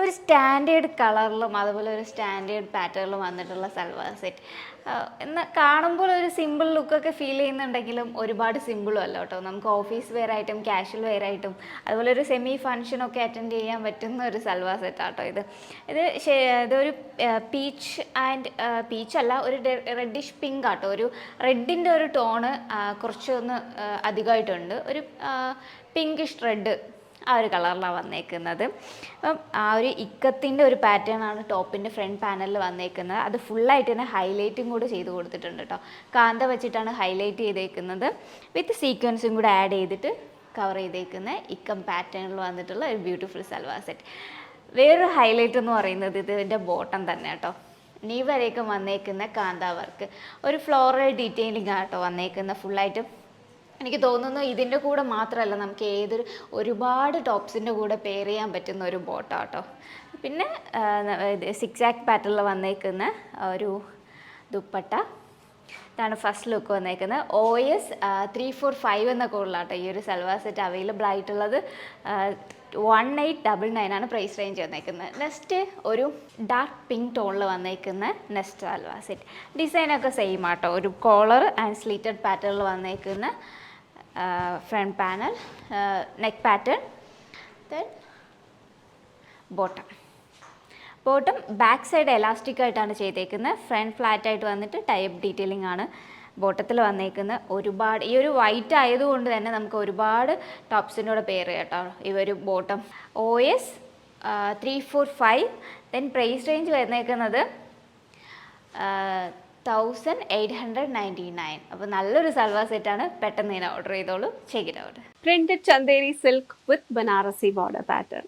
ഒരു സ്റ്റാൻഡേർഡ് കളറിലും അതുപോലെ ഒരു സ്റ്റാൻഡേർഡ് പാറ്റേണിലും വന്നിട്ടുള്ള സൽവാർ സെറ്റ്. എന്നാൽ കാണുമ്പോൾ ഒരു സിമ്പിൾ ലുക്കൊക്കെ ഫീൽ ചെയ്യുന്നുണ്ടെങ്കിലും ഒരുപാട് സിമ്പിളും അല്ല കേട്ടോ. നമുക്ക് ഓഫീസ് വെയർ ആയിട്ടും കാഷ്വൽ വെയർ ആയിട്ടും അതുപോലെ ഒരു സെമി ഫങ്ഷനൊക്കെ അറ്റൻഡ് ചെയ്യാൻ പറ്റുന്ന ഒരു സൽവാർ സെറ്റാട്ടോ ഇത്. ഇതൊരു പീച്ച് ആൻഡ് പീച്ചല്ല, ഒരു റെഡിഷ് പിങ്ക് ആട്ടോ. ഒരു റെഡിൻ്റെ ഒരു ടോണ് കുറച്ചൊന്ന് അധികമായിട്ടുണ്ട്. ഒരു പിങ്കിഷ് റെഡ് ആ ഒരു കളറിലാണ് വന്നേക്കുന്നത്. അപ്പം ആ ഒരു ഇക്കത്തിൻ്റെ ഒരു പാറ്റേൺ ആണ് ടോപ്പിൻ്റെ ഫ്രണ്ട് പാനലിൽ വന്നേക്കുന്നത്. അത് ഫുള്ളായിട്ട് തന്നെ ഹൈലൈറ്റും കൂടെ ചെയ്ത് കൊടുത്തിട്ടുണ്ട് കേട്ടോ. കാന്ത വെച്ചിട്ടാണ് ഹൈലൈറ്റ് ചെയ്തേക്കുന്നത്. വിത്ത് സീക്വൻസും കൂടെ ആഡ് ചെയ്തിട്ട് കവർ ചെയ്തേക്കുന്ന ഇക്കം പാറ്റേണിൽ വന്നിട്ടുള്ള ഒരു ബ്യൂട്ടിഫുൾ സൽവാർ സെറ്റ്. വേറൊരു ഹൈലൈറ്റ് എന്ന് പറയുന്നത് ഇതിൻ്റെ ബോട്ടം തന്നെ കേട്ടോ. നീ വരെയൊക്കെ വന്നേക്കുന്ന കാന്ത വർക്ക്, ഒരു ഫ്ലോറൽ ഡീറ്റെയിലിംഗ് ആട്ടോ വന്നേക്കുന്ന ഫുള്ളായിട്ട്. എനിക്ക് തോന്നുന്നു ഇതിൻ്റെ കൂടെ മാത്രമല്ല, നമുക്ക് ഒരുപാട് ടോപ്സിൻ്റെ കൂടെ പെയർ ചെയ്യാൻ പറ്റുന്ന ഒരു ബോട്ടാട്ടോ. പിന്നെ സിക്സാക്ട് പാറ്റേണിൽ വന്നേക്കുന്ന ഒരു ദുപ്പട്ട. ഇതാണ് ഫസ്റ്റ് ലുക്ക് വന്നേക്കുന്നത്. OS 345 എന്ന കോഡിലാട്ടോ ഈ ഒരു സൽവാർ സെറ്റ് അവൈലബിൾ ആയിട്ടുള്ളത്. 1899 ആണ് പ്രൈസ് റേഞ്ച് വന്നേക്കുന്നത്. നെക്സ്റ്റ് ഒരു ഡാർക്ക് പിങ്ക് ടോണിൽ വന്നേക്കുന്ന നെക്സ്റ്റ് സൽവാർ സെറ്റ്. ഡിസൈനൊക്കെ സെയിം ആട്ടോ. ഒരു കോളർ ആൻഡ് സ്ലീറ്റഡ് പാറ്റേണിൽ വന്നേക്കുന്ന front panel, neck pattern, then bottom back side elastic ആയിട്ടാണ് ചെയ്തേക്കുന്നത്. ഫ്രണ്ട് ഫ്ലാറ്റ് ആയിട്ട് വന്നിട്ട് ടൈപ്പ് ഡീറ്റെയിലിംഗ് ആണ് ബോട്ടത്തിൽ വന്നേക്കുന്നത്. ഒരുപാട് ഈ ഒരു വൈറ്റ് ആയതുകൊണ്ട് തന്നെ നമുക്ക് ഒരുപാട് ടോപ്സിൻ്റെ കൂടെ പെയർ ചെയ്യാം കേട്ടോ ഈ ഒരു bottom. OS 345. Then price range വന്നേക്കുന്നത് 1899. അപ്പോൾ നല്ലൊരു സൽവാർ സെറ്റാണ്. പെട്ടെന്ന് തന്നെ ഓർഡർ ചെയ്തോളൂ. Check it out. Printed Chanderi silk with Banarasi border pattern,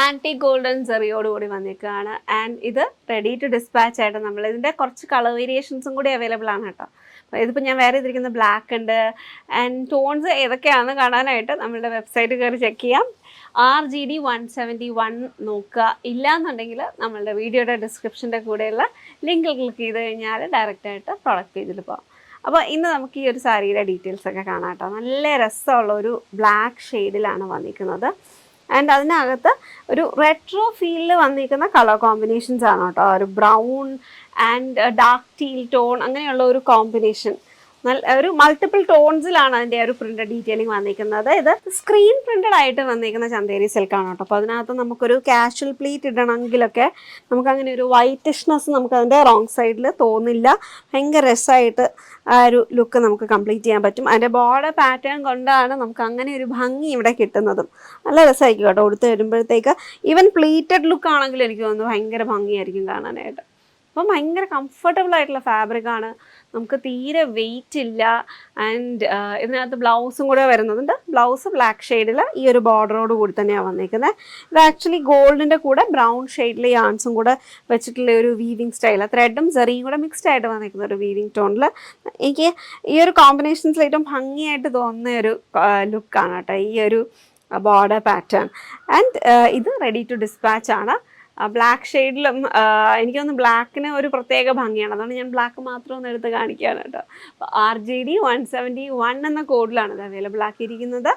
antique golden സെറിയോടുകൂടി വന്നിരിക്കുകയാണ്. ആൻഡ് ഇത് റെഡി ടു ഡിസ്പാച്ച് ആയിട്ട് നമ്മൾ ഇതിൻ്റെ കുറച്ച് കളർ വേരിയേഷൻസും കൂടി അവൈലബിൾ ആണ് കേട്ടോ. അപ്പോൾ ഇതിപ്പോൾ ഞാൻ വേറെ ചെയ്തിരിക്കുന്ന ബ്ലാക്ക് ഉണ്ട്. ആൻഡ് ടോൺസ് ഏതൊക്കെയാണെന്ന് കാണാനായിട്ട് നമ്മളുടെ വെബ്സൈറ്റ് കയറി ചെക്ക് ചെയ്യാം. RGD 171 നോക്കുക. ഇല്ലയെന്നുണ്ടെങ്കിൽ നമ്മളുടെ വീഡിയോയുടെ ഡിസ്ക്രിപ്ഷൻ്റെ കൂടെയുള്ള ലിങ്കിൽ ക്ലിക്ക് ചെയ്ത് കഴിഞ്ഞാൽ ഡയറക്റ്റായിട്ട് പ്രൊഡക്റ്റ് പേജിൽ പോകാം. അപ്പോൾ ഇന്ന് നമുക്ക് ഈ ഒരു സാരിയുടെ ഡീറ്റെയിൽസ് ഒക്കെ കാണാം കേട്ടോ. നല്ല രസമുള്ള ഒരു ബ്ലാക്ക് ഷെയ്ഡിലാണ് വന്നിരിക്കുന്നത്. ആൻഡ് അതിനകത്ത് ഒരു റെട്രോ ഫീലിൽ വന്നിരിക്കുന്ന കളർ കോമ്പിനേഷൻസ് ആണ് കേട്ടോ. ഒരു brown and dark teal tone അങ്ങനെയുള്ള ഒരു കോമ്പിനേഷൻ. ഒരു മൾട്ടിപ്പിൾ ടോൺസിലാണ് അതിൻ്റെ ഒരു പ്രിൻ്റഡ് ഡീറ്റെയിലിംഗ് വന്നിരിക്കുന്നത്. ഇത് സ്ക്രീൻ പ്രിൻ്റഡ് ആയിട്ട് വന്നിരിക്കുന്ന ചന്ദേരി സിൽക്കാണ് കേട്ടോ. അപ്പോൾ അതിനകത്ത് നമുക്കൊരു കാഷ്വൽ പ്ലീറ്റ് ഇടണമെങ്കിലൊക്കെ നമുക്കങ്ങനെ ഒരു വൈറ്റിഷ്നെസ് നമുക്കതിൻ്റെ റോങ് സൈഡിൽ തോന്നില്ല. ഭയങ്കര രസമായിട്ട് ആ ഒരു ലുക്ക് നമുക്ക് കംപ്ലീറ്റ് ചെയ്യാൻ പറ്റും. അതിൻ്റെ ബോർഡർ പാറ്റേൺ കൊണ്ടാണ് നമുക്ക് അങ്ങനെ ഒരു ഭംഗി ഇവിടെ കിട്ടുന്നതും. നല്ല രസമായിരിക്കും കേട്ടോ ഉടുത്ത് വരുമ്പോഴത്തേക്ക്. ഈവൻ പ്ലീറ്റഡ് ലുക്ക് ആണെങ്കിലും എനിക്ക് തോന്നുന്നു ഭയങ്കര ഭംഗിയായിരിക്കും കാണാനായിട്ട്. അപ്പം ഭയങ്കര കംഫർട്ടബിൾ ആയിട്ടുള്ള ഫാബ്രിക്കാണ്. നമുക്ക് തീരെ വെയിറ്റ് ഇല്ല. ആൻഡ് ഇതിനകത്ത് ബ്ലൗസും കൂടെ വരുന്നുണ്ട്. ബ്ലൗസ് ബ്ലാക്ക് ഷെയ്ഡിൽ ഈ ഒരു ബോർഡറോട് കൂടി തന്നെയാണ് വന്നിരിക്കുന്നത്. ഇത് ആക്ച്വലി ഗോൾഡിൻ്റെ കൂടെ ബ്രൗൺ ഷെയ്ഡിൽ യാൺസും കൂടെ വെച്ചിട്ടുള്ള ഒരു വീവിങ് സ്റ്റൈൽ, ത്രെഡും സെറിയും കൂടെ മിക്സ്ഡ് ആയിട്ട് വന്നിരിക്കുന്ന ഒരു വീവിങ് ടോണിൽ എനിക്ക് ഈ ഒരു കോമ്പിനേഷൻസിൽ ഏറ്റവും ഭംഗിയായിട്ട് തോന്നുന്ന ഒരു ലുക്കാണ് കേട്ടോ ഈ ഒരു ബോർഡർ പാറ്റേൺ. ആൻഡ് ഇത് റെഡി ടു ഡിസ്പാച്ച് ആണ്. ബ്ലാക്ക് ഷെയ്ഡിലും എനിക്കൊന്ന് ബ്ലാക്കിന് ഒരു പ്രത്യേക ഭംഗിയാണ്. അതുകൊണ്ട് ഞാൻ ബ്ലാക്ക് മാത്രം ഒന്ന് എടുത്ത് കാണിക്കുകയാണ് കേട്ടോ. അപ്പോൾ RGD 171 എന്ന കോഡിലാണ് ഇത് അവൈലബിൾ ആക്കിയിരിക്കുന്നത്.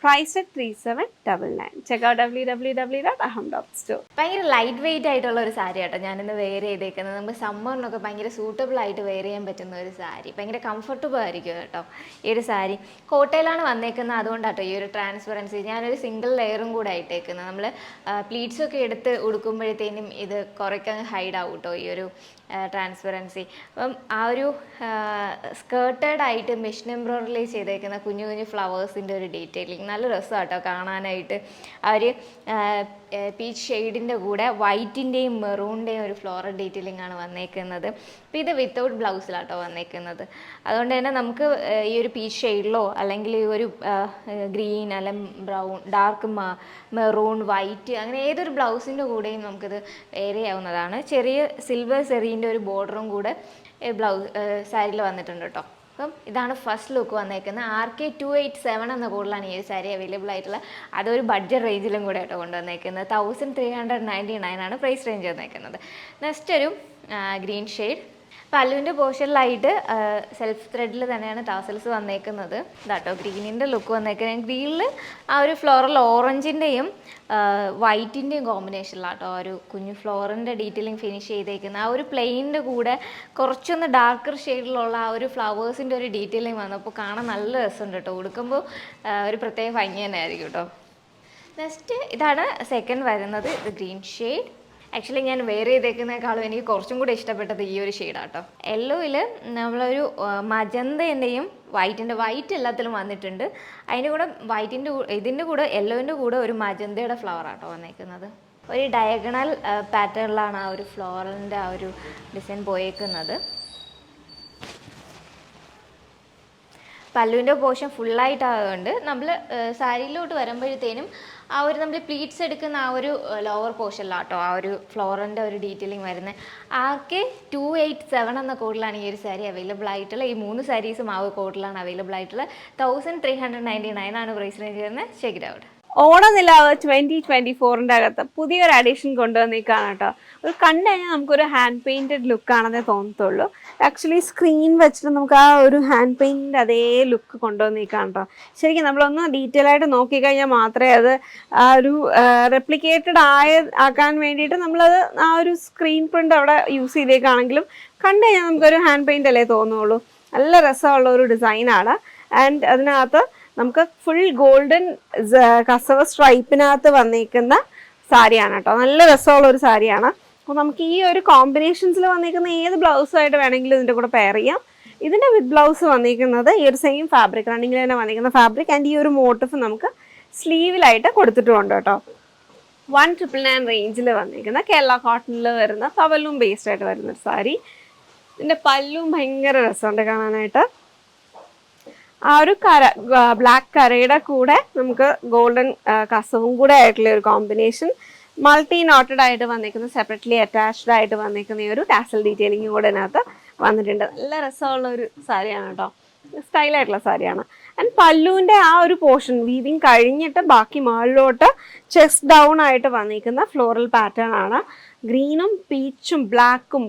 Price at 3799. Check out www.aham.store. ഭയങ്കര ലൈറ്റ് വെയിറ്റ് ആയിട്ടുള്ള ഒരു സാരി കേട്ടോ ഞാനിന്ന് വെയർ ചെയ്തേക്കുന്നത്. നമുക്ക് സമ്മറിനൊക്കെ ഭയങ്കര സൂട്ടബിൾ ആയിട്ട് വെയർ ചെയ്യാൻ പറ്റുന്ന ഒരു സാരി. ഭയങ്കര കംഫർട്ടബിൾ ആയിരിക്കും കേട്ടോ ഈ ഒരു സാരി. കോട്ടയിലാണ് വന്നേക്കുന്നത്. അതുകൊണ്ടാട്ടോ ഈ ഒരു ട്രാൻസ്പെറൻസി. ഞാനൊരു സിംഗിൾ ലെയറും കൂടെ ആയിട്ടേക്കുന്നത്. നമ്മൾ പ്ലീറ്റ്സൊക്കെ എടുത്ത് ഉടുക്കുമ്പോഴത്തേനും ഇത് കുറയ്ക്കാൻ ഹൈഡ് ആവും കേട്ടോ ഈ ഒരു ട്രാൻസ്പെറൻസി. അപ്പം ആ ഒരു സ്കേർട്ടഡ് ആയിട്ട് മെഷീൻ എംബ്രോയിഡറി ചെയ്തേക്കുന്ന കുഞ്ഞു കുഞ്ഞു ഫ്ലവേഴ്സിൻ്റെ ഒരു ഡീറ്റെയിലിംഗ് നല്ല രസമാണ് കേട്ടോ കാണാനായിട്ട്. ആ ഒരു പീച്ച് ഷെയ്ഡിൻ്റെ കൂടെ വൈറ്റിൻ്റെയും മെറൂണിൻ്റെയും ഒരു ഫ്ലോറൽ ഡീറ്റെയിലിംഗ് ആണ് വന്നേക്കുന്നത്. അപ്പോൾ ഇത് വിത്തൗട്ട് ബ്ലൗസിലാട്ടോ വന്നേക്കുന്നത്. അതുകൊണ്ട് തന്നെ നമുക്ക് ഈ ഒരു പീച്ച് ഷെയ്ഡിലോ അല്ലെങ്കിൽ ഈ ഒരു ഗ്രീൻ അല്ലെങ്കിൽ ബ്രൗൺ ഡാർക്ക് മെറൂൺ വൈറ്റ് അങ്ങനെ ഏതൊരു ബ്ലൗസിൻ്റെ കൂടെയും നമുക്കിത് വെയർ ചെയ്യാവുന്നതാണ്. ചെറിയ സിൽവർ സെറീൻ്റെ ഒരു ബോർഡറും കൂടെ സാരിയിൽ വന്നിട്ടുണ്ട് കേട്ടോ. അപ്പം ഇതാണ് ഫസ്റ്റ് ലുക്ക് വന്നേക്കുന്നത്. RK 287 എന്ന കോഡിലാണ് ഈ ഒരു സാരി അവൈലബിൾ ആയിട്ടുള്ളത്. അതൊരു ബഡ്ജറ്റ് റേഞ്ചിലും കൂടെ ആയിട്ട് കൊണ്ടുവന്നേക്കുന്നത്. 1399 ആണ് പ്രൈസ് റേഞ്ച് വന്നേക്കുന്നത്. നെക്സ്റ്റ് ഒരു ഗ്രീൻ ഷെയ്ഡ്. പല്ലുവിൻ്റെ പോർഷനിലായിട്ട് സെൽഫ് ത്രെഡിൽ തന്നെയാണ് ടാസൽസ് വന്നേക്കുന്നത്. ഇതാട്ടോ ഗ്രീനിൻ്റെ ലുക്ക് വന്നേക്കുന്നത്. ഗ്രീനിൽ ആ ഒരു ഫ്ലോറൽ ഓറഞ്ചിൻ്റെയും വൈറ്റിൻ്റെയും കോമ്പിനേഷനിലാട്ടോ ആ ഒരു കുഞ്ഞു ഫ്ലോറിൻ്റെ ഡീറ്റെയിലിംഗ് ഫിനിഷ് ചെയ്തേക്കുന്നത്. ആ ഒരു പ്ലെയിനിൻ്റെ കൂടെ കുറച്ചൊന്ന് ഡാർക്കർ ഷെയ്ഡിലുള്ള ആ ഒരു ഫ്ലവേഴ്സിൻ്റെ ഒരു ഡീറ്റെയിലിംഗ് വന്നപ്പോൾ കാണാൻ നല്ല രസമുണ്ട് കേട്ടോ. ഉടുക്കുമ്പോൾ ഒരു പ്രത്യേക ഭംഗി തന്നെ ആയിരിക്കും കേട്ടോ. നെക്സ്റ്റ് ഇതാണ് സെക്കൻഡ് വരുന്നത്. ഇത് ഗ്രീൻ ഷെയ്ഡ്. ആക്ച്വലി ഞാൻ വേറെ ചെയ്തേക്കുന്നതിനേക്കാളും എനിക്ക് കുറച്ചും കൂടെ ഇഷ്ടപ്പെട്ടത് ഈ ഒരു ഷെയ്ഡാട്ടോ. യെല്ലോയിൽ നമ്മളൊരു മജന്തേൻ്റെയും വൈറ്റ് എല്ലാത്തിലും വന്നിട്ടുണ്ട്. അതിൻ്റെ കൂടെ ഇതിൻ്റെ കൂടെ യെല്ലോൻ്റെ കൂടെ ഒരു മജന്തയുടെ ഫ്ലവറാട്ടോ വന്നേക്കുന്നത്. ഒരു ഡയഗണൽ പാറ്റേണിലാണ് ആ ഒരു ഫ്ലോറലിൻ്റെ ആ ഒരു ഡിസൈൻ പോയേക്കുന്നത്. പല്ലുവിൻ്റെ പോർഷൻ ഫുള്ളായിട്ടായതുകൊണ്ട് നമ്മൾ സാരിയിലോട്ട് വരുമ്പോഴത്തേനും ആ ഒരു നമ്മൾ പ്ലീറ്റ്സ് എടുക്കുന്ന ആ ഒരു ലോവർ പോർഷനിലാട്ടോ ആ ഒരു ഫ്ലോറിൻ്റെ ഒരു ഡീറ്റെയിലിംഗ് വരുന്നത്. ആകെ 287 എന്ന കോഡിലാണ് ഈ ഒരു സാരി അവൈലബിൾ ആയിട്ടുള്ള. ഈ 3 സാരീസും ആ ഒരു കോഡിലാണ് അവൈലബിൾ ആയിട്ടുള്ള. 1399 ആണ് പ്രൈസ് റേഞ്ച് വരുന്നത്. Check it out. ഓണനിലാവ് 2024ൻ്റെ അകത്ത് പുതിയൊരു അഡീഷൻ കൊണ്ടുവന്നേക്കാണ് കേട്ടോ. ഒരു കണ്ടു കഴിഞ്ഞാൽ നമുക്കൊരു ഹാൻഡ് പെയിൻറ്റഡ് ലുക്കാണെന്നേ തോന്നത്തുള്ളൂ. ആക്ച്വലി സ്ക്രീൻ വെച്ചിട്ട് നമുക്ക് ആ ഒരു ഹാൻഡ് പെയിൻറ്റിൻ്റെ അതേ ലുക്ക് കൊണ്ടുവന്നേക്കാണ് കേട്ടോ. ശരിക്കും നമ്മളൊന്ന് ഡീറ്റെയിൽ ആയിട്ട് നോക്കിക്കഴിഞ്ഞാൽ മാത്രമേ അത് ആ ഒരു റെപ്ലിക്കേറ്റഡ് ആക്കാൻ വേണ്ടിയിട്ട് നമ്മളത് ആ ഒരു സ്ക്രീൻ പ്രിൻ്റ് അവിടെ യൂസ് ചെയ്തേക്കാണെങ്കിലും കണ്ടു കഴിഞ്ഞാൽ നമുക്കൊരു ഹാൻഡ് പെയിൻ്റ് അല്ലേ തോന്നുള്ളൂ. നല്ല രസമുള്ള ഒരു ഡിസൈനാണ്. ആൻഡ് അതിനകത്ത് നമുക്ക് ഫുൾ ഗോൾഡൻ കസവ് സ്ട്രൈപ്പിനകത്ത് വന്നേക്കുന്ന സാരിയാണ് കേട്ടോ. നല്ല രസമുള്ള ഒരു സാരിയാണ്. അപ്പോൾ നമുക്ക് ഈ ഒരു കോമ്പിനേഷൻസിൽ വന്നേക്കുന്ന ഏത് ബ്ലൗസുമായിട്ട് വേണമെങ്കിലും ഇതിൻ്റെ കൂടെ പെയർ ചെയ്യാം. ഇതിൻ്റെ വിത്ത് ബ്ലൗസ് വന്നിരിക്കുന്നത് ഈ ഒരു സെയിം ഫാബ്രിക്, റണ്ണിങ്ങിൽ തന്നെ വന്നിരിക്കുന്ന ഫാബ്രിക്. ആൻഡ് ഈ ഒരു മോട്ടിഫ് നമുക്ക് സ്ലീവിലായിട്ട് കൊടുത്തിട്ടുമുണ്ട് കേട്ടോ. 199 റേഞ്ചിൽ വന്നിരിക്കുന്ന കേരള കോട്ടണിൽ വരുന്ന പവലും ബേസ്ഡ് ആയിട്ട് വരുന്നൊരു സാരി. ഇതിൻ്റെ പല്ലും ഭയങ്കര രസമുണ്ട് കാണാനായിട്ട്. ആ ഒരു ബ്ലാക്ക് കരയുടെ കൂടെ നമുക്ക് ഗോൾഡൻ കസവും കൂടെ ആയിട്ടുള്ള ഒരു കോമ്പിനേഷൻ. മൾട്ടി നോട്ടഡ് ആയിട്ട് വന്നിരിക്കുന്ന സെപ്പറേറ്റ്ലി അറ്റാച്ച്ഡ് ആയിട്ട് വന്നിരിക്കുന്ന ഈ ഒരു ടാസൽ ഡീറ്റെയിലിംഗ് കൂടെ ഇതിനകത്ത് വന്നിട്ടുണ്ട്. നല്ല രസമുള്ള ഒരു സാരിയാണ് കേട്ടോ. സ്റ്റൈലായിട്ടുള്ള സാരിയാണ്. ആൻഡ് പല്ലുവിൻ്റെ ആ ഒരു പോർഷൻ വീവിങ് കഴിഞ്ഞിട്ട് ബാക്കി മുകളിലോട്ട് ചെസ്റ്റ് ഡൗൺ ആയിട്ട് വന്നിരിക്കുന്ന ഫ്ലോറൽ പാറ്റേൺ ആണ്. ഗ്രീനും പീച്ചും ബ്ലാക്കും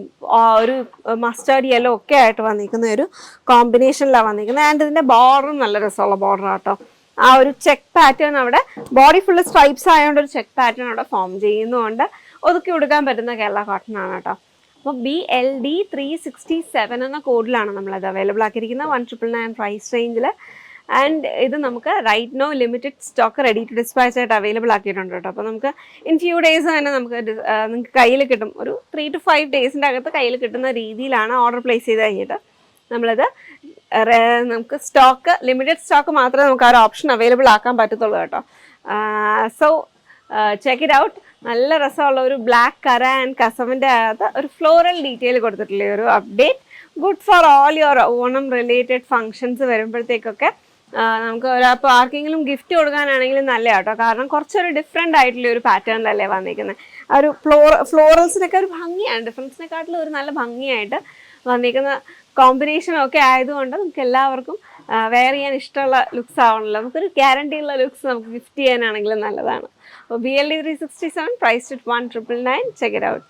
ഒരു മസ്റ്റേർഡ് യെല്ലോ ഒക്കെ ആയിട്ട് വന്നിരിക്കുന്ന ഒരു കോമ്പിനേഷനിലാണ് വന്നിരിക്കുന്നത്. ആൻഡ് ഇതിൻ്റെ ബോർഡറും നല്ല രസമുള്ള ബോർഡർ ആട്ടോ. ആ ഒരു ചെക്ക് പാറ്റേൺ അവിടെ ബോഡി ഫുള്ള് സ്ട്രൈപ്സ് ആയതുകൊണ്ട് ഒരു ചെക്ക് പാറ്റേൺ അവിടെ ഫോം ചെയ്യുന്നതുകൊണ്ട് ഒതുക്കി കൊടുക്കാൻ പറ്റുന്ന കേരള കോട്ടൺ ആണ് കേട്ടോ. അപ്പോൾ BLD 367 എന്ന കോഡിലാണ് നമ്മളത് അവൈലബിൾ ആക്കിയിരിക്കുന്നത്. 199 പ്രൈസ് റേഞ്ചിൽ. ആൻഡ് ഇത് നമുക്ക് right now limited stock ready to dispatch ആയിട്ട് അവൈലബിൾ ആക്കിയിട്ടുണ്ട് കേട്ടോ. അപ്പോൾ നമുക്ക് ഇൻ ഫ്യൂ ഡേയ്സ് തന്നെ നിങ്ങൾക്ക് കയ്യിൽ കിട്ടും. ഒരു 3 to 5 ഡേയ്സിൻ്റെ അകത്ത് കയ്യിൽ കിട്ടുന്ന രീതിയിലാണ് ഓർഡർ പ്ലേസ് ചെയ്ത് കഴിഞ്ഞിട്ട് നമ്മളത് നമുക്ക് സ്റ്റോക്ക് ലിമിറ്റഡ് സ്റ്റോക്ക് മാത്രമേ നമുക്ക് ആ ഒരു ഓപ്ഷൻ അവൈലബിൾ ആക്കാൻ പറ്റത്തുള്ളൂ കേട്ടോ. So check it out. നല്ല രസമുള്ള ഒരു ബ്ലാക്ക് കര ആൻഡ് കസവിൻ്റെ അകത്ത് ഒരു ഫ്ലോറൽ ഡീറ്റെയിൽ കൊടുത്തിട്ടുള്ള ഒരു update. Good for all your Onam related functions വരുമ്പോഴത്തേക്കൊക്കെ നമുക്ക് ഒരാപ്പോൾ ആർക്കെങ്കിലും ഗിഫ്റ്റ് കൊടുക്കാനാണെങ്കിലും നല്ല കേട്ടോ. കാരണം കുറച്ചൊരു ഡിഫറെൻ്റ് ആയിട്ടുള്ള ഒരു പാറ്റേണിലല്ലേ വന്നിരിക്കുന്നത്. ആ ഒരു ഫ്ലോറൽസിനൊക്കെ ഒരു ഭംഗിയാണ്, ഡിഫറൻസിനെക്കാട്ടിലും ഒരു നല്ല ഭംഗിയായിട്ട് വന്നിരിക്കുന്ന കോമ്പിനേഷനൊക്കെ ആയതുകൊണ്ട് നമുക്ക് എല്ലാവർക്കും വെയർ ചെയ്യാൻ ഇഷ്ടമുള്ള ലുക്സ് ആവണമല്ലോ. നമുക്കൊരു ഗ്യാരണ്ടി ഉള്ള ലുക്സ് നമുക്ക് ഗിഫ്റ്റ് ചെയ്യാനാണെങ്കിലും നല്ലതാണ്. അപ്പോൾ BLD 367 priced at 1999. Check it out.